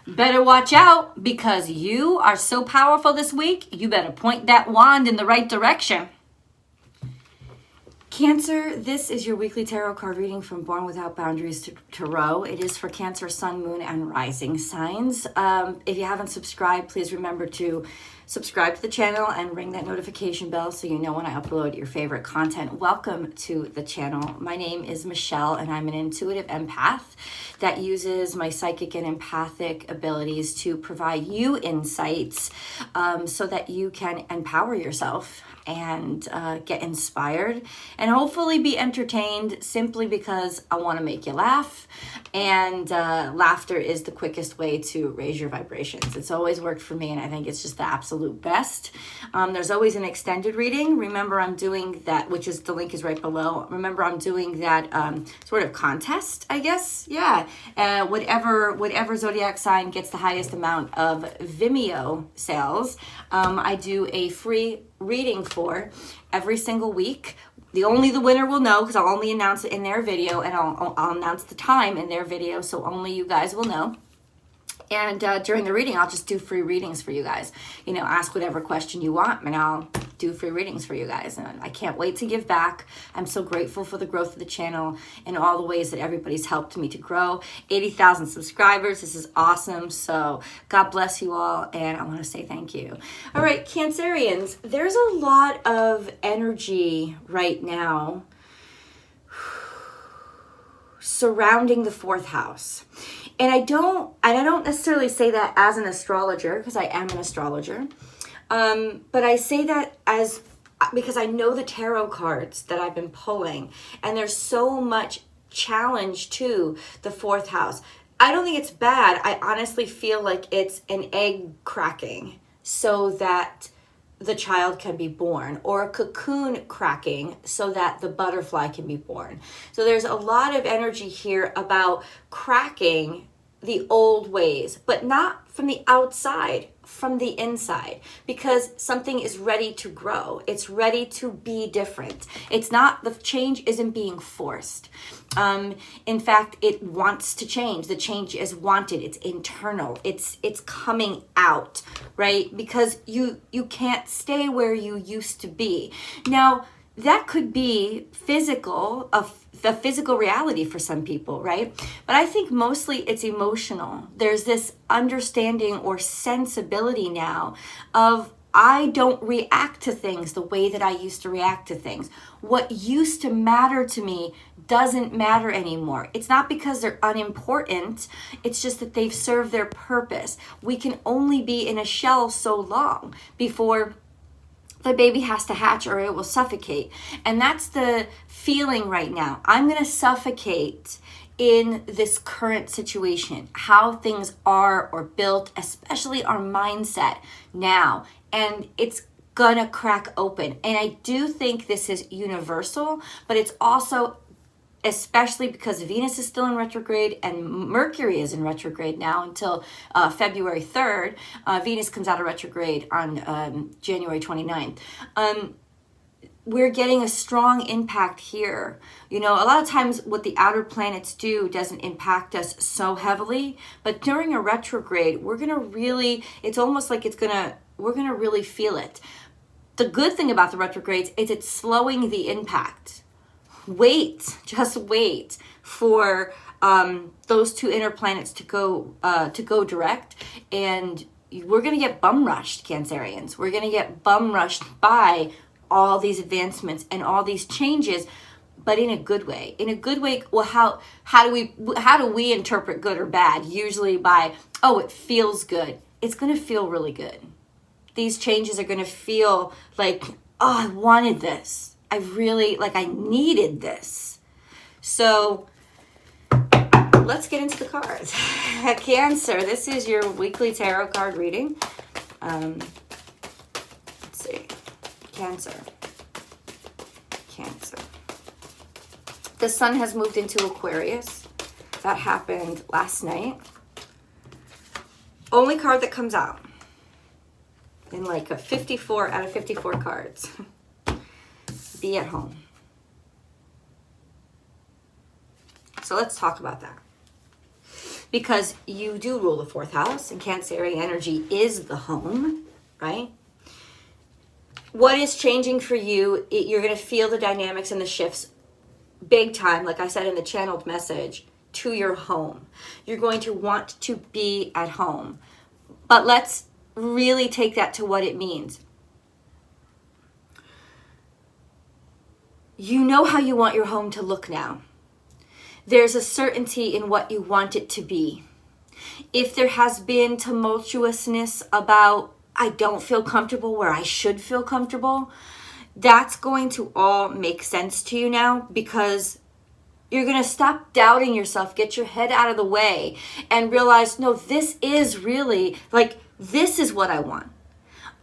Better watch out, because you are so powerful this week. You better point that wand in the right direction. Cancer, this is your weekly tarot card reading from Born Without Boundaries to Tarot. It is for Cancer, Sun, Moon, and Rising signs. If you haven't subscribed, please remember to subscribe to the channel and ring that notification bell so you know when I upload your favorite content. Welcome to the channel. My name is Michelle, and I'm an intuitive empath that uses my psychic and empathic abilities to provide you insights so that you can empower yourself and get inspired and hopefully be entertained, simply because I want to make you laugh. And laughter is the quickest way to raise your vibrations. It's always worked for me, and I think it's just the absolute best. There's always an extended reading. Remember, I'm doing that, which is, the link is right below. Remember, I'm doing that sort of contest, I guess. Yeah. Whatever zodiac sign gets the highest amount of Vimeo sales, I do a free reading for every single week. Only the winner will know, because I'll only announce it in their video, and I'll announce the time in their video, so only you guys will know. And during the reading, I'll just do free readings for you guys. You know, ask whatever question you want, and I'll do free readings for you guys. And I can't wait to give back. I'm so grateful for the growth of the channel and all the ways that everybody's helped me to grow. 80,000 subscribers. This is awesome. So God bless you all, and I want to say thank you. All right, Cancerians, there's a lot of energy right now surrounding the fourth house. And I don't necessarily say that as an astrologer, because I am an astrologer. But I say that because I know the tarot cards that I've been pulling, and there's so much challenge to the fourth house. I don't think it's bad. I honestly feel like it's an egg cracking so that the child can be born, or a cocoon cracking so that the butterfly can be born. So there's a lot of energy here about cracking the old ways, but not from the outside, from the inside, because something is ready to grow. It's ready to be different. It's not, the change isn't being forced. In fact, it wants to change. The change is wanted. It's internal. It's coming out, right? Because you can't stay where you used to be. Now, that could be physical, the physical reality for some people, right? But I think mostly it's emotional. There's this understanding or sensibility now of, I don't react to things the way that I used to react to things. What used to matter to me doesn't matter anymore. It's not because they're unimportant. It's just that they've served their purpose. We can only be in a shell so long before the baby has to hatch, or it will suffocate. And that's the feeling right now. I'm going to suffocate in this current situation, how things are or built, especially our mindset now. And it's gonna crack open. And I do think this is universal, but it's also, especially because Venus is still in retrograde and Mercury is in retrograde now until February 3rd. Venus comes out of retrograde on January 29th. We're getting a strong impact here. You know, a lot of times what the outer planets do doesn't impact us so heavily, but during a retrograde, we're gonna really, it's almost like we're gonna really feel it. The good thing about the retrogrades is it's slowing the impact. Just wait for those two inner planets to go direct, and we're gonna get bum rushed, Cancerians. We're gonna get bum rushed by all these advancements and all these changes, but in a good way. In a good way. Well, how do we interpret good or bad? Usually by, oh, it feels good. It's gonna feel really good. These changes are gonna feel like, oh, I wanted this. I needed this. So let's get into the cards. Cancer, this is your weekly tarot card reading. Let's see. Cancer. The sun has moved into Aquarius. That happened last night. Only card that comes out in like a 54 out of 54 cards. Be at home. So let's talk about that. because you do rule the fourth house, and Cancerian energy is the home, right? What is changing for you? You're going to feel the dynamics and the shifts big time, like I said in the channeled message, to your home. You're going to want to be at home. But let's really take that to what it means. You know how you want your home to look now. There's a certainty in what you want it to be. If there has been tumultuousness about, I don't feel comfortable where I should feel comfortable, that's going to all make sense to you now, because you're going to stop doubting yourself, get your head out of the way, and realize, no, this is really, like, this is what I want.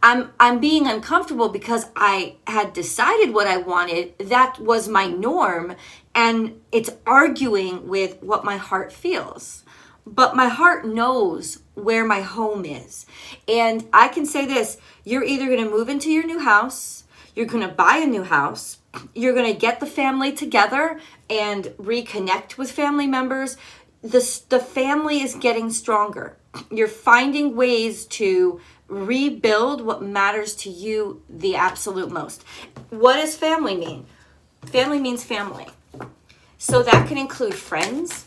I'm being uncomfortable because I had decided what I wanted. That was my norm, and it's arguing with what my heart feels. But my heart knows where my home is. And I can say this, you're either going to move into your new house, you're going to buy a new house, you're going to get the family together and reconnect with family members. The family is getting stronger. You're finding ways to rebuild what matters to you the absolute most. What does family mean? Family means family. So that can include friends.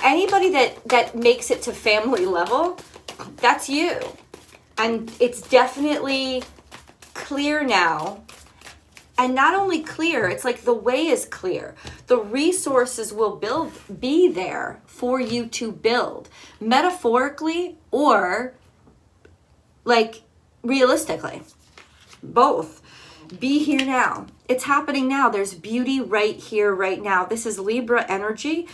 Anybody that makes it to family level, that's you. And it's definitely clear now. And not only clear, it's like the way is clear. The resources will be there for you to build, metaphorically or like realistically. Both. Be here now. It's happening now. There's beauty right here, right now. This is Libra energy.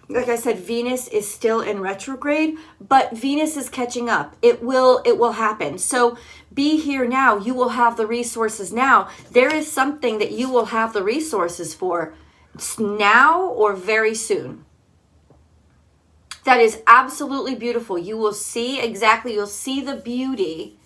Like I said, Venus is still in retrograde, but Venus is catching up. It will happen. So be here now. You will have the resources now. There is something that you will have the resources for now or very soon. That is absolutely beautiful. You will see exactly, you'll see the beauty.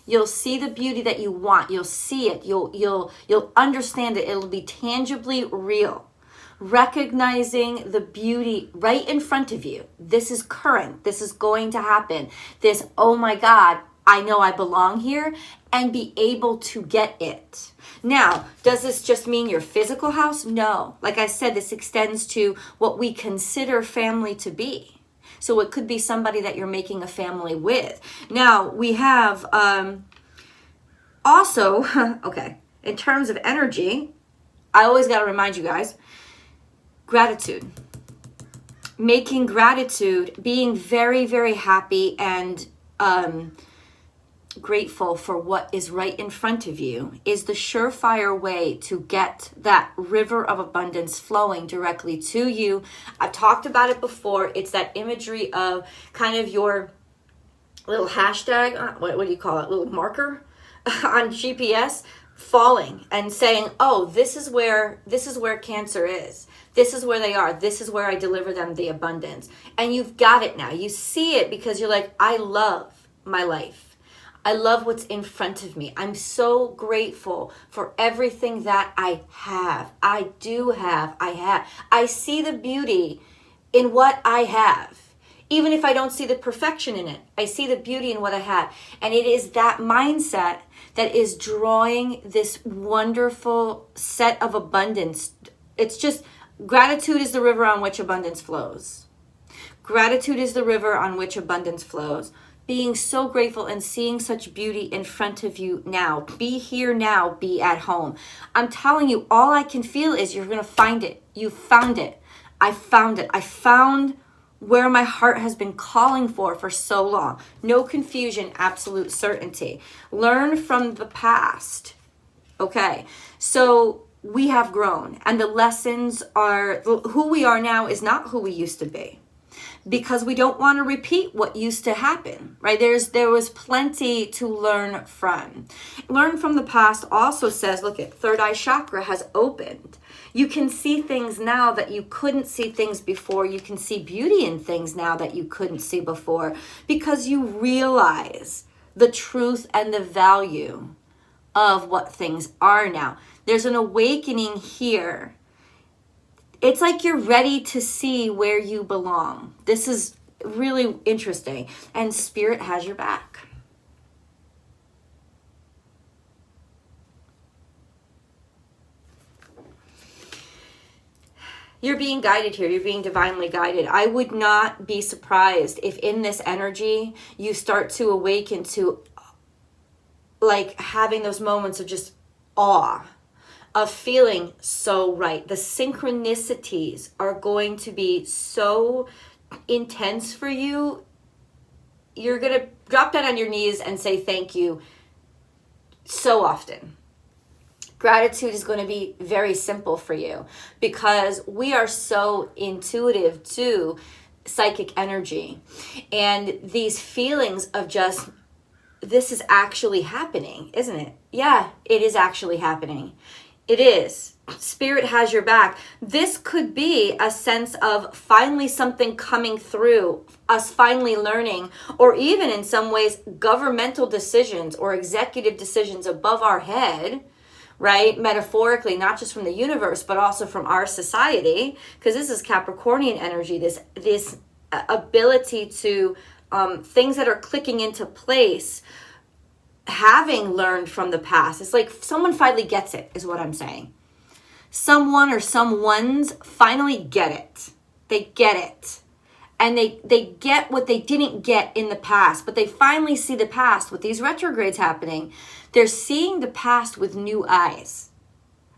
You'll see the beauty that you want. You'll see it. You'll understand it. It'll be tangibly real. Recognizing the beauty right in front of you. This is current. This is going to happen. This, oh my God, I know I belong here, and be able to get it. Now, does this just mean your physical house? No. Like I said, this extends to what we consider family to be. So it could be somebody that you're making a family with. Now, we have also, okay, in terms of energy, I always got to remind you guys, gratitude. Making gratitude, being very, very happy and grateful for what is right in front of you is the surefire way to get that river of abundance flowing directly to you. I've talked about it before. It's that imagery of kind of your little hashtag, what do you call it, little marker on GPS, falling and saying, oh, this is where Cancer is. This is where they are. This is where I deliver them the abundance. And you've got it now. You see it because you're like, I love my life. I love what's in front of me. I'm so grateful for everything that I have. I do have. I have. I see the beauty in what I have. Even if I don't see the perfection in it, I see the beauty in what I have. And it is that mindset that is drawing this wonderful set of abundance. It's just, gratitude is the river on which abundance flows. Gratitude is the river on which abundance flows. Being so grateful and seeing such beauty in front of you now. Be here now, be at home. I'm telling you, all I can feel is you're going to find it. You found it. I found it. I found where my heart has been calling for so long. No confusion, absolute certainty. Learn from the past. Okay, so we have grown, and the lessons are, who we are now is not who we used to be, because we don't want to repeat what used to happen, right? There was plenty to learn from. Learn from the past also says, look at third eye chakra has opened. You can see things now that you couldn't see things before. You can see beauty in things now that you couldn't see before, because you realize the truth and the value of what things are now. There's an awakening here. It's like you're ready to see where you belong. This is really interesting. And Spirit has your back. You're being guided here. You're being divinely guided. I would not be surprised if in this energy you start to awaken to like having those moments of just awe, of feeling so right. The synchronicities are going to be so intense for you. You're going to drop down on your knees and say thank you so often. Gratitude is going to be very simple for you because we are so intuitive to psychic energy. And these feelings of just, this is actually happening, isn't it? Yeah, it is actually happening. It is. Spirit has your back. This could be a sense of finally something coming through, us finally learning, or even in some ways, governmental decisions or executive decisions above our head, right? Metaphorically, not just from the universe, but also from our society, because this is Capricornian energy, this ability to, things that are clicking into place, having learned from the past. It's like someone finally gets it, is what I'm saying. Someone or someone's finally get it. They get it. And they get what they didn't get in the past, but they finally see the past with these retrogrades happening. They're seeing the past with new eyes.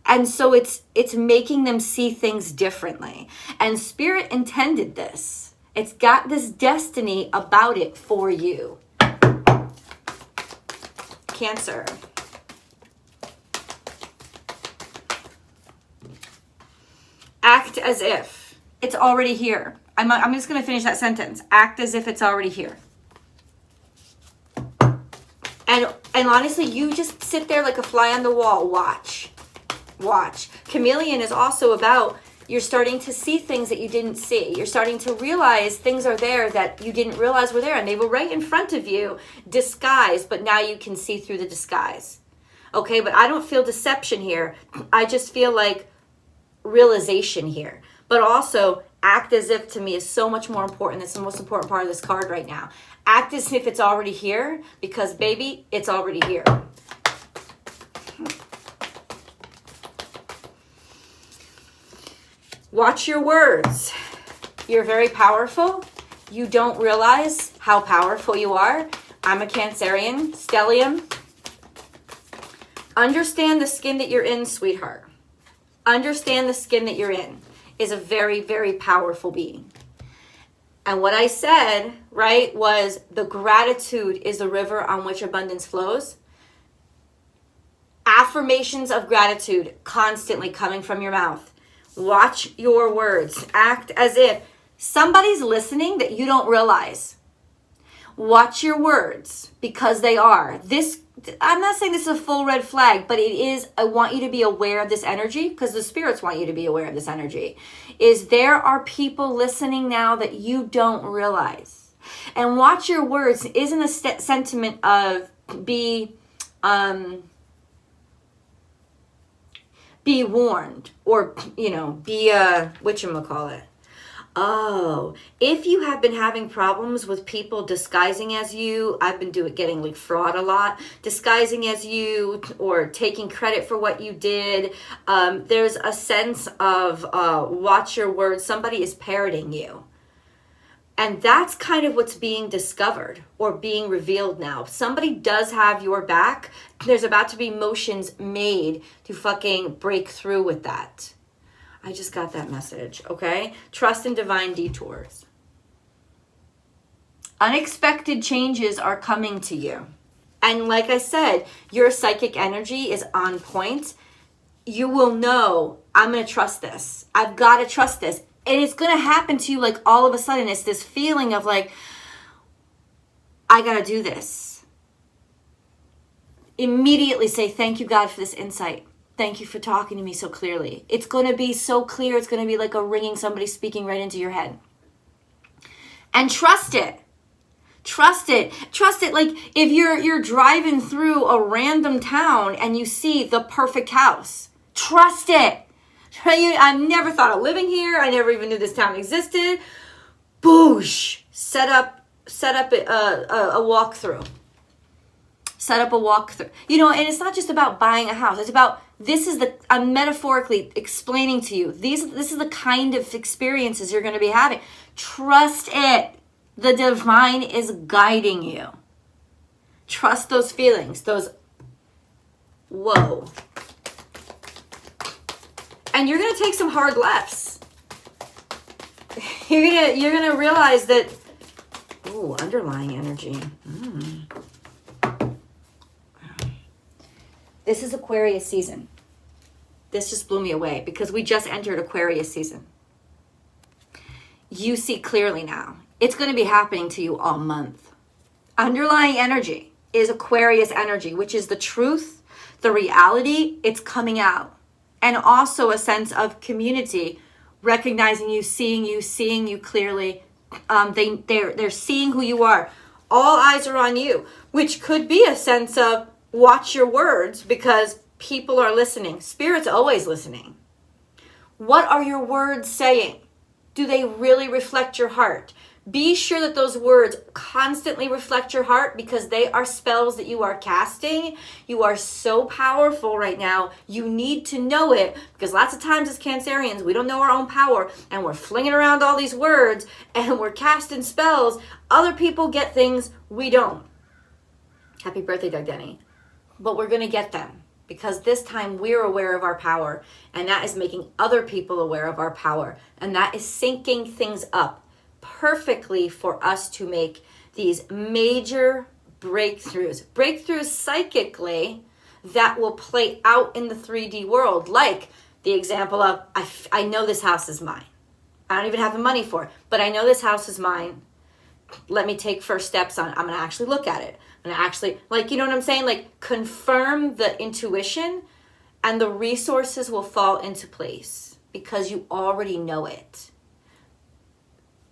And so it's making them see things differently. And Spirit intended this. It's got this destiny about it for you. Cancer. Act as if it's already here. I'm just going to finish that sentence. Act as if it's already here. And honestly, you just sit there like a fly on the wall. Watch. Chameleon is also about you're starting to see things that you didn't see. You're starting to realize things are there that you didn't realize were there. And they were right in front of you, disguised, but now you can see through the disguise. Okay, but I don't feel deception here. I just feel like realization here. But also, act as if to me is so much more important. That's the most important part of this card right now. Act as if it's already here because, baby, it's already here. Watch your words. You're very powerful. You don't realize how powerful you are. I'm a Cancerian, stellium. Understand the skin that you're in, sweetheart. Understand the skin that you're in is a very, very powerful being. And what I said, right, was the gratitude is the river on which abundance flows. Affirmations of gratitude constantly coming from your mouth. Watch your words. Act as if somebody's listening that you don't realize. Watch your words because they are. I'm not saying this is a full red flag, but it is, I want you to be aware of this energy because the spirits want you to be aware of this energy. There are people listening now that you don't realize. And watch your words isn't a sentiment of be warned or, be whatchamacallit. Oh, if you have been having problems with people disguising as you, I've been getting like fraud a lot, disguising as you or taking credit for what you did. There's a sense of watch your words. Somebody is parroting you. And that's kind of what's being discovered or being revealed now. Somebody does have your back. There's about to be motions made to fucking break through with that. I just got that message, okay? Trust in divine detours. Unexpected changes are coming to you. And like I said, your psychic energy is on point. You will know, I'm going to trust this. I've got to trust this. And it's going to happen to you like all of a sudden. It's this feeling of like, I got to do this. Immediately say, thank you, God, for this insight. Thank you for talking to me so clearly. It's going to be so clear. It's going to be like a ringing, somebody speaking right into your head. And trust it. Trust it. Trust it. Like if you're driving through a random town and you see the perfect house, trust it. I never thought of living here. I never even knew this town existed. boosh, set up a walkthrough. Set up a walkthrough. You know, and it's not just about buying a house. It's about, I'm metaphorically explaining to you, this is the kind of experiences you're going to be having. Trust it. The divine is guiding you. Trust those feelings, those, whoa. And you're going to take some hard lefts. You're gonna realize that, ooh, underlying energy. This is Aquarius season. This just blew me away because we just entered Aquarius season. You see clearly now. It's going to be happening to you all month. Underlying energy is Aquarius energy, which is the truth, the reality. It's coming out. And also a sense of community, recognizing you, seeing you clearly. They're seeing who you are. All eyes are on you, which could be a sense of watch your words because people are listening. Spirit's always listening. What are your words saying? Do they really reflect your heart? Be sure that those words constantly reflect your heart because they are spells that you are casting. You are so powerful right now. You need to know it because lots of times as Cancerians, we don't know our own power and we're flinging around all these words and we're casting spells. Other people get things we don't. Happy birthday, Doug Denny. But we're going to get them because this time we're aware of our power and that is making other people aware of our power and that is syncing things up perfectly for us to make these major breakthroughs psychically that will play out in the 3D world, like the example of I know this house is mine. I don't even have the money for it, but I know this house is mine. Let me take first steps on it. I'm going to actually look at it. I'm going to actually, like, you know what I'm saying? Like, confirm the intuition and the resources will fall into place because you already know it.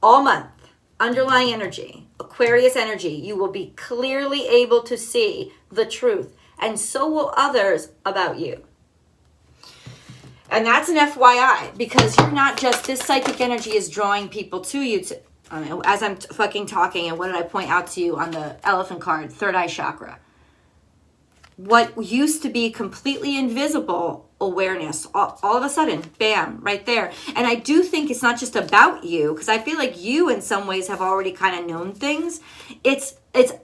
All month, underlying energy, Aquarius energy, you will be clearly able to see the truth, and so will others about you. And that's an FYI, because you're not just, this psychic energy is drawing people to you. As I'm fucking talking, and what did I point out to you on the elephant card? Third eye chakra. What used to be completely invisible awareness, all of a sudden, bam, right there. And I do think it's not just about you, because I feel like you in some ways have already kind of known things. It's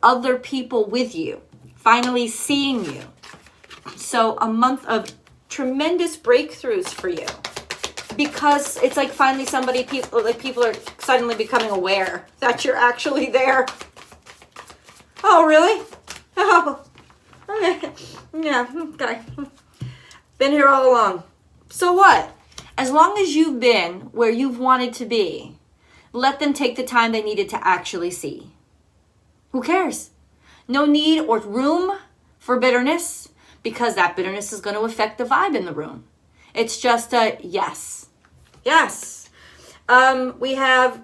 other people with you, finally seeing you. So a month of tremendous breakthroughs for you. Because it's like finally people are suddenly becoming aware that you're actually there. Oh, really? Oh, okay. Yeah, okay. Been here all along. So what? As long as you've been where you've wanted to be, let them take the time they needed to actually see. Who cares? No need or room for bitterness, because that bitterness is going to affect the vibe in the room. It's just a yes. Yes. We have,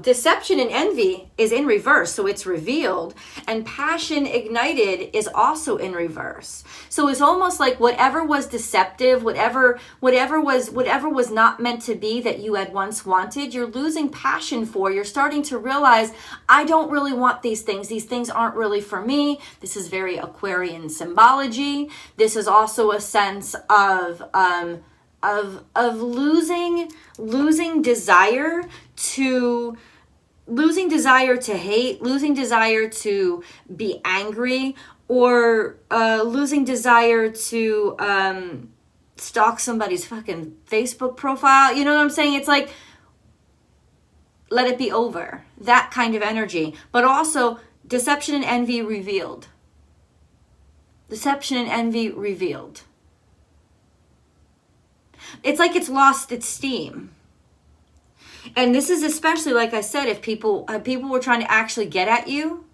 deception and envy is in reverse, so it's revealed. And passion ignited is also in reverse. So it's almost like whatever was deceptive, whatever was not meant to be that you had once wanted, you're losing passion for. You're starting to realize, I don't really want these things. These things aren't really for me. This is very Aquarian symbology. This is also a sense of losing desire to hate, losing desire to be angry, or losing desire to stalk somebody's fucking Facebook profile. You know what I'm saying? It's like, let it be over. That kind of energy. But also, deception and envy revealed. Deception and envy revealed. It's like it's lost its steam. And this is especially, like I said, if people were trying to actually get at you,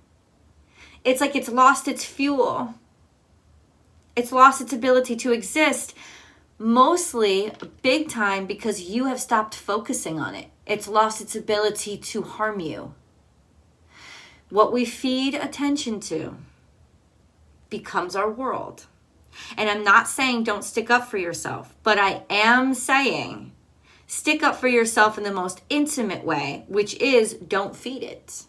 it's like it's lost its fuel. It's lost its ability to exist, mostly big time because you have stopped focusing on it. It's lost its ability to harm you. What we feed attention to becomes our world. And I'm not saying don't stick up for yourself, but I am saying Stick up for yourself in the most intimate way, which is don't feed it.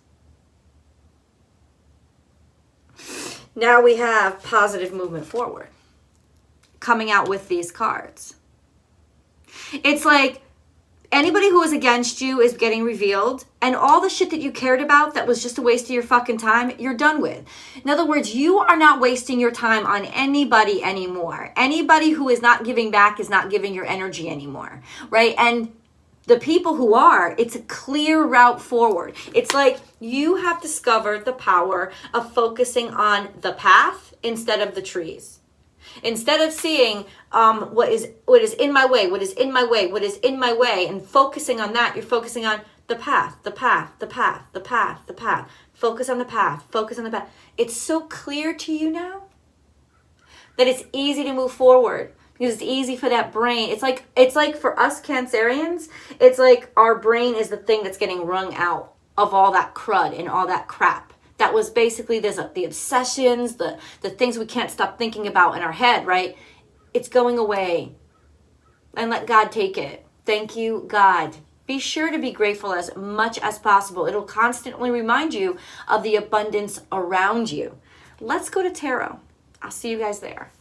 Now we have positive movement forward coming out with these cards. It's like anybody who is against you is getting revealed, and all the shit that you cared about that was just a waste of your fucking time, you're done with. In other words, you are not wasting your time on anybody anymore. Anybody who is not giving back is not giving your energy anymore, right? And the people who are, it's a clear route forward. It's like you have discovered the power of focusing on the path instead of the trees. Instead of seeing what is in my way, what is in my way, what is in my way, and focusing on that, you're focusing on the path, the path, the path, the path, the path. Focus on the path, focus on the path. It's so clear to you now that it's easy to move forward. Because it's easy for that brain. It's like for us Cancerians, it's like our brain is the thing that's getting wrung out of all that crud and all that crap. That was basically the obsessions, the things we can't stop thinking about in our head, right? It's going away. And let God take it. Thank you, God. Be sure to be grateful as much as possible. It'll constantly remind you of the abundance around you. Let's go to tarot. I'll see you guys there.